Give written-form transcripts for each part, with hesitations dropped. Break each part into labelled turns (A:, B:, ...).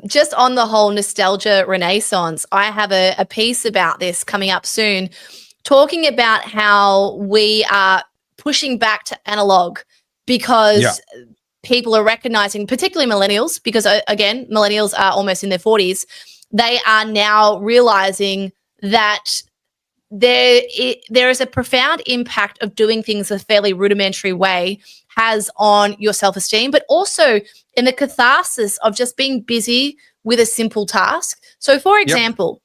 A: Just on the whole nostalgia renaissance, I have a piece about this coming up soon, talking about how we are pushing back to analog because people are recognizing, particularly millennials, because again, millennials are almost in their 40s. They are now realizing that there is a profound impact of doing things a fairly rudimentary way has on your self-esteem, but also in the catharsis of just being busy with a simple task. So, for example,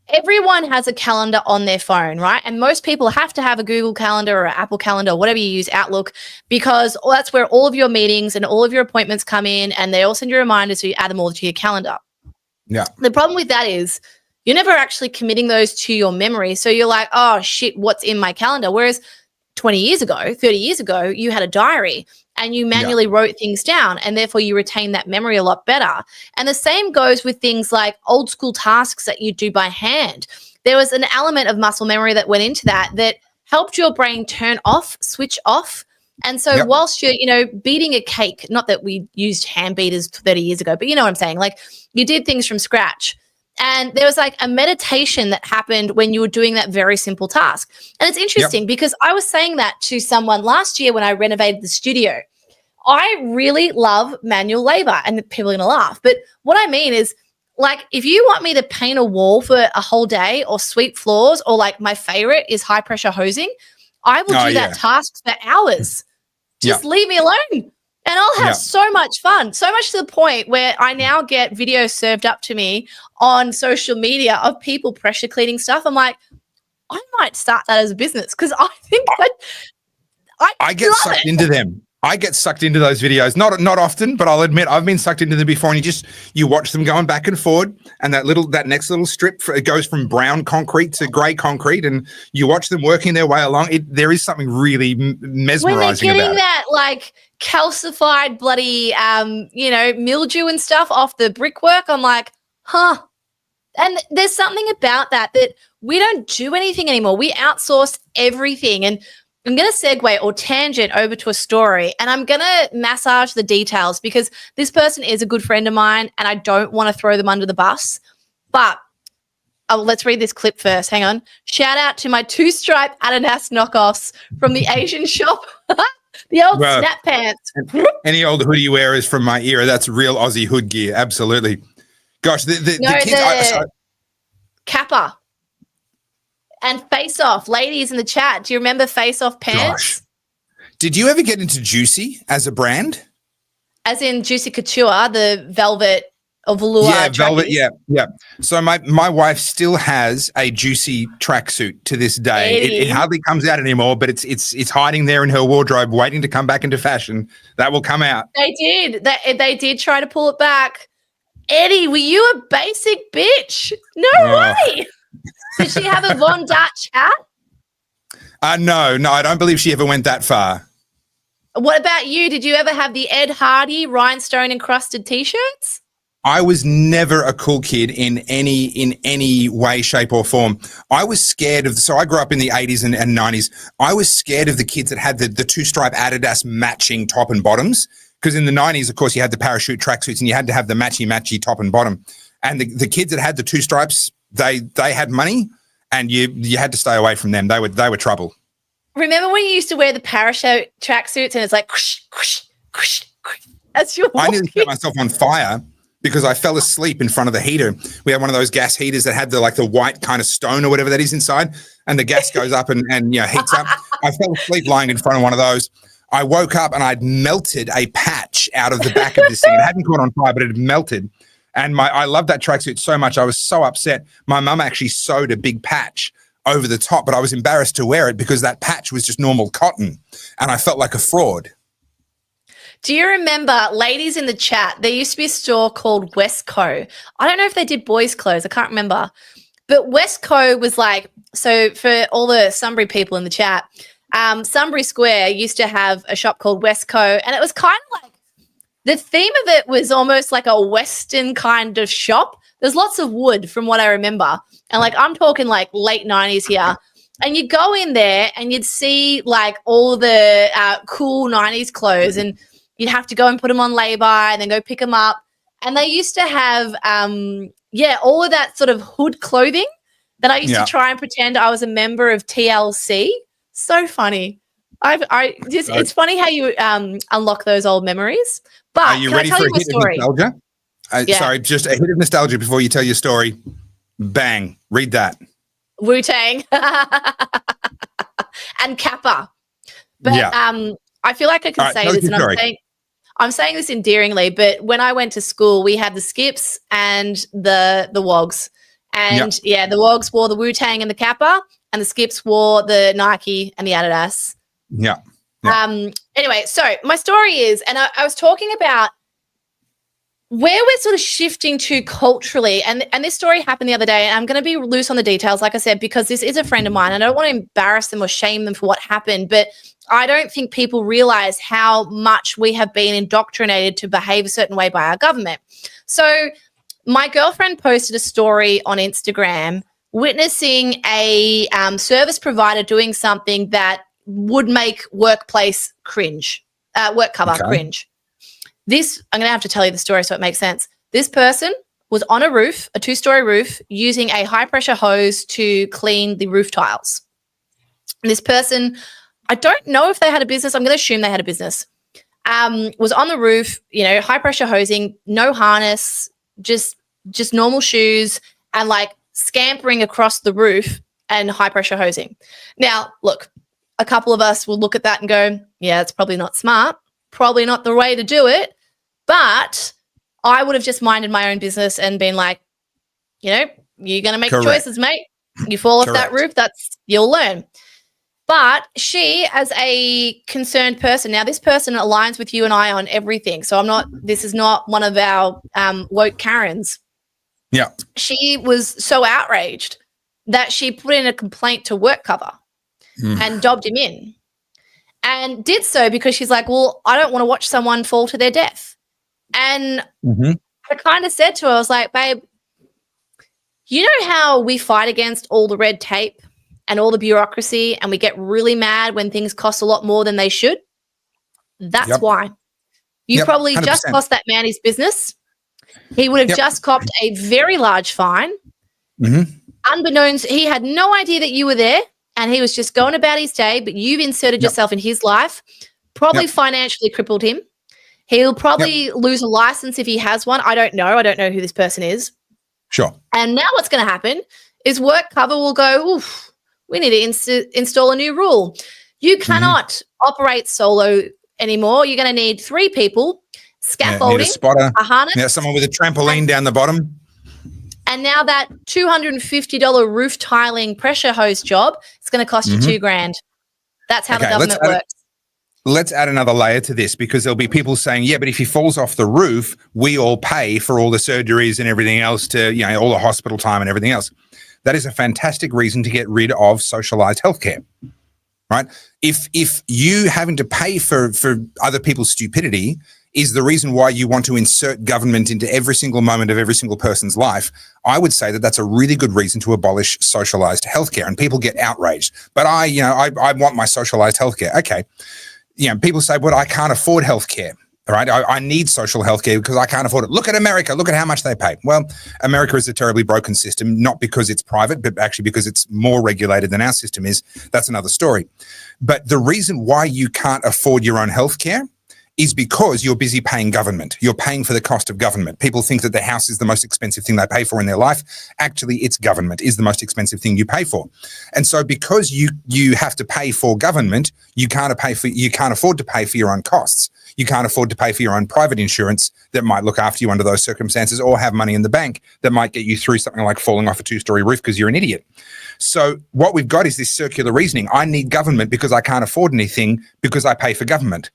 A: everyone has a calendar on their phone, right? And most people have to have a Google Calendar or Apple Calendar, whatever you use, Outlook, because that's where all of your meetings and all of your appointments come in, and they all send you reminders, so you add them all to your calendar.
B: Yeah.
A: The problem with that is you're never actually committing those to your memory. So you're like, oh, shit, what's in my calendar? Whereas 20 years ago, 30 years ago, you had a diary and you manually wrote things down, and therefore you retain that memory a lot better. And the same goes with things like old school tasks that you do by hand. There was an element of muscle memory that went into that helped your brain turn off, switch off. And so whilst you're, beating a cake, not that we used hand beaters 30 years ago, but you know what I'm saying? Like, you did things from scratch. And there was like a meditation that happened when you were doing that very simple task. And it's interesting because I was saying that to someone last year when I renovated the studio. I really love manual labor, and people are going to laugh. But what I mean is, like, if you want me to paint a wall for a whole day or sweep floors, or like my favorite is high pressure hosing, I will do that task for hours. Just leave me alone. And I'll have so much fun, so much to the point where I now get videos served up to me on social media of people pressure cleaning stuff. I'm like, I might start that as a business because I think that
B: I get sucked into them. I get sucked into those videos, not often, but I'll admit I've been sucked into them before. And you watch them going back and forward, and that next little strip, it goes from brown concrete to grey concrete, and you watch them working their way along. There is something really mesmerizing
A: when they're getting
B: about
A: that like calcified bloody mildew and stuff off the brickwork, I'm like, huh. And there's something about that we don't do anything anymore. We outsource everything. And I'm going to segue or tangent over to a story, and I'm going to massage the details because this person is a good friend of mine and I don't want to throw them under the bus. But let's read this clip first. Hang on. Shout out to my 2-stripe Adidas knockoffs from the Asian shop. The old snap pants.
B: Any old hoodie you wear is from my era. That's real Aussie hood gear. Absolutely. Gosh, the kids.
A: Kappa. And Face Off, ladies in the chat, do you remember Face Off pants?
B: Gosh. Did you ever get into Juicy as a brand?
A: As in Juicy Couture, the velvet or velour.
B: Yeah, velvet. Yeah. So my wife still has a Juicy tracksuit to this day. It hardly comes out anymore, but it's hiding there in her wardrobe, waiting to come back into fashion. That will come out.
A: They did. They did try to pull it back. Eddie, were you a basic bitch? No way. Did she have a Von Dutch hat?
B: No, I don't believe she ever went that far.
A: What about you? Did you ever have the Ed Hardy rhinestone encrusted T-shirts?
B: I was never a cool kid in any way, shape, or form. I was scared of. So I grew up in the 80s and 90s. I was scared of the kids that had the 2-stripe Adidas matching top and bottoms. Because in the 90s, of course, you had the parachute tracksuits and you had to have the matchy top and bottom. And the kids that had the 2 stripes, they had money, and you had to stay away from them. They were trouble.
A: Remember when you used to wear the parachute tracksuits and it's like, whoosh, whoosh, whoosh, whoosh, as you're walking?
B: I nearly set myself on fire because I fell asleep in front of the heater. We had one of those gas heaters that had the white kind of stone or whatever that is inside, and the gas goes up and heats up. I fell asleep lying in front of one of those. I woke up and I'd melted a patch out of the back of this thing. It hadn't caught on fire, but it had melted. And I loved that tracksuit so much. I was so upset. My mum actually sewed a big patch over the top, but I was embarrassed to wear it because that patch was just normal cotton, and I felt like a fraud.
A: Do you remember, ladies in the chat, there used to be a store called Westco. I don't know if they did boys' clothes. I can't remember. But Westco was like, so for all the Sunbury people in the chat, Sunbury Square used to have a shop called Westco, and it was kind of like, the theme of it was almost like a Western kind of shop. There's lots of wood from what I remember. And like, I'm talking like late 90s here. And you'd go in there and you'd see like all the cool 90s clothes, and you'd have to go and put them on lay-by and then go pick them up. And they used to have, all of that sort of hood clothing that I used to try and pretend I was a member of TLC. So funny. It's funny how you unlock those old memories. But
B: are you ready for a hit of nostalgia? Sorry, just a hit of nostalgia before you tell your story. Bang. Read that.
A: Wu-Tang and Kappa. But I feel like I can say this, and I'm saying this endearingly, but when I went to school, we had the Skips and the Wogs. And the Wogs wore the Wu-Tang and the Kappa, and the Skips wore the Nike and the Adidas.
B: Yeah.
A: Anyway, so my story is, and I was talking about where we're sort of shifting to culturally, and this story happened the other day, and I'm going to be loose on the details, like I said, because this is a friend of mine, and I don't want to embarrass them or shame them for what happened, but I don't think people realize how much we have been indoctrinated to behave a certain way by our government. So my girlfriend posted a story on Instagram witnessing a service provider doing something that would make workplace cringe, work cover cringe. This, I'm going to have to tell you the story so it makes sense. This person was on a roof, a 2-story roof, using a high-pressure hose to clean the roof tiles. And this person, I don't know if they had a business. I'm going to assume they had a business. Was on the roof, high-pressure hosing, no harness, just normal shoes, and like scampering across the roof and high-pressure hosing. Now, look, a couple of us will look at that and go, yeah, it's probably not smart, probably not the way to do it. But I would have just minded my own business and been like, you're going to make choices, mate. You fall off that roof, you'll learn. But she, as a concerned person, now this person aligns with you and I on everything. So this is not one of our woke Karens.
B: Yeah.
A: She was so outraged that she put in a complaint to Work Cover and dobbed him in, and did so because she's like, well, I don't want to watch someone fall to their death. And I kind of said to her, I was like, babe, you know how we fight against all the red tape and all the bureaucracy, and we get really mad when things cost a lot more than they should? That's why. You probably 100%. Just cost that man his business. He would have just copped a very large fine. Unbeknownst, he had no idea that you were there, and he was just going about his day, but you've inserted yourself in his life, probably financially crippled him. He'll probably lose a license if he has one. I don't know. I don't know who this person is.
B: Sure.
A: And now what's going to happen is Work Cover will go, oof, we need to install a new rule. You cannot operate solo anymore. You're going to need 3 people, scaffolding,
B: a spotter,
A: a harness.
B: Someone with a trampoline down the bottom.
A: And now that $250 roof tiling pressure hose job, it's going to cost you $2,000. That's how the government works.
B: Let's add another layer to this, because there'll be people saying, yeah, but if he falls off the roof, we all pay for all the surgeries and everything else, to, all the hospital time and everything else. That is a fantastic reason to get rid of socialized healthcare, right? If you having to pay for other people's stupidity is the reason why you want to insert government into every single moment of every single person's life, I would say that that's a really good reason to abolish socialized healthcare. And people get outraged. But I want my socialized healthcare. Okay. People say, well, I can't afford healthcare. All right. I need social healthcare because I can't afford it. Look at America. Look at how much they pay. Well, America is a terribly broken system, not because it's private, but actually because it's more regulated than our system is. That's another story. But the reason why you can't afford your own healthcare is because you're busy paying government. You're paying for the cost of government. People think that the house is the most expensive thing they pay for in their life. Actually, it's government is the most expensive thing you pay for. And so because you have to pay for government, you can't afford to pay for your own costs. You can't afford to pay for your own private insurance that might look after you under those circumstances, or have money in the bank that might get you through something like falling off a 2-story roof because you're an idiot. So what we've got is this circular reasoning. I need government because I can't afford anything because I pay for government,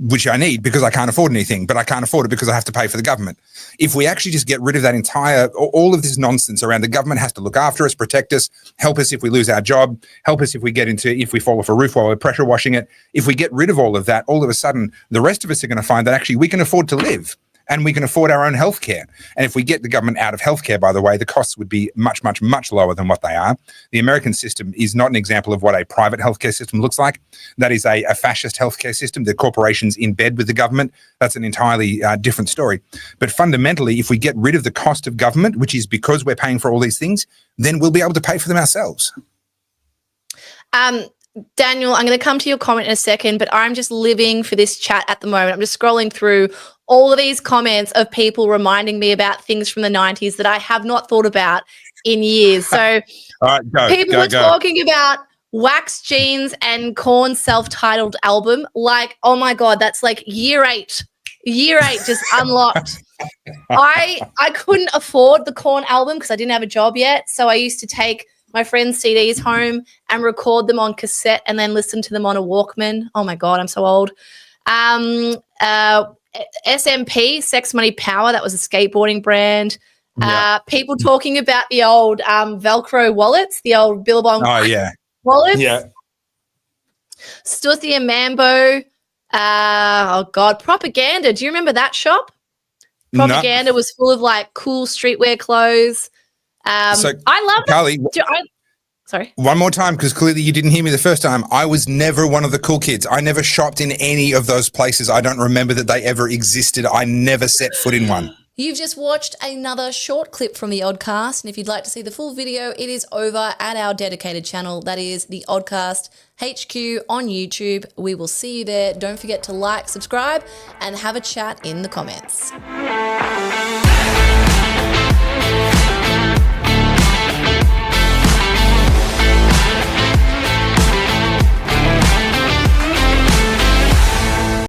B: which I need because I can't afford anything, but I can't afford it because I have to pay for the government. If we actually just get rid of that all of this nonsense around the government has to look after us, protect us, help us if we lose our job, help us if we fall off a roof while we're pressure washing it. If we get rid of all of that, all of a sudden, the rest of us are going to find that actually we can afford to live. and we can afford our own healthcare. And if we get the government out of healthcare, by the way, the costs would be much, much, much lower than what they are. The American system is not an example of what a private healthcare system looks like. That is a fascist healthcare system. The corporations in bed with the government. That's an entirely different story. But fundamentally, if we get rid of the cost of government, which is because we're paying for all these things, then we'll be able to pay for them ourselves.
A: Daniel, I'm going to come to your comment in a second, but I'm just living for this chat at the moment. I'm just scrolling through all of these comments of people reminding me about things from the 90s that I have not thought about in years. So
B: all right,
A: people were talking about Wax Jeans and Korn's self-titled album. Like, oh my God, that's like year eight just unlocked. I couldn't afford the Korn album because I didn't have a job yet. So I used to take my friends' CDs home and record them on cassette and then listen to them on a Walkman. Oh my God, I'm so old. SMP, Sex Money Power, that was a skateboarding brand.
B: Yeah.
A: People talking about the old Velcro wallets, the old Billabong wallets.
B: Yeah.
A: Stussy and Mambo. Oh God, Propaganda. Do you remember that shop? Propaganda was full of like cool streetwear clothes.
B: So
A: I love
B: Carly,
A: sorry.
B: One more time, because clearly you didn't hear me the first time. I was never one of the cool kids. I never shopped in any of those places. I don't remember that they ever existed. I never set foot in one.
A: You've just watched another short clip from the Oddcast, and if you'd like to see the full video, it is over at our dedicated channel. That is the Oddcast HQ on YouTube. We will see you there. Don't forget to like, subscribe, and have a chat in the comments.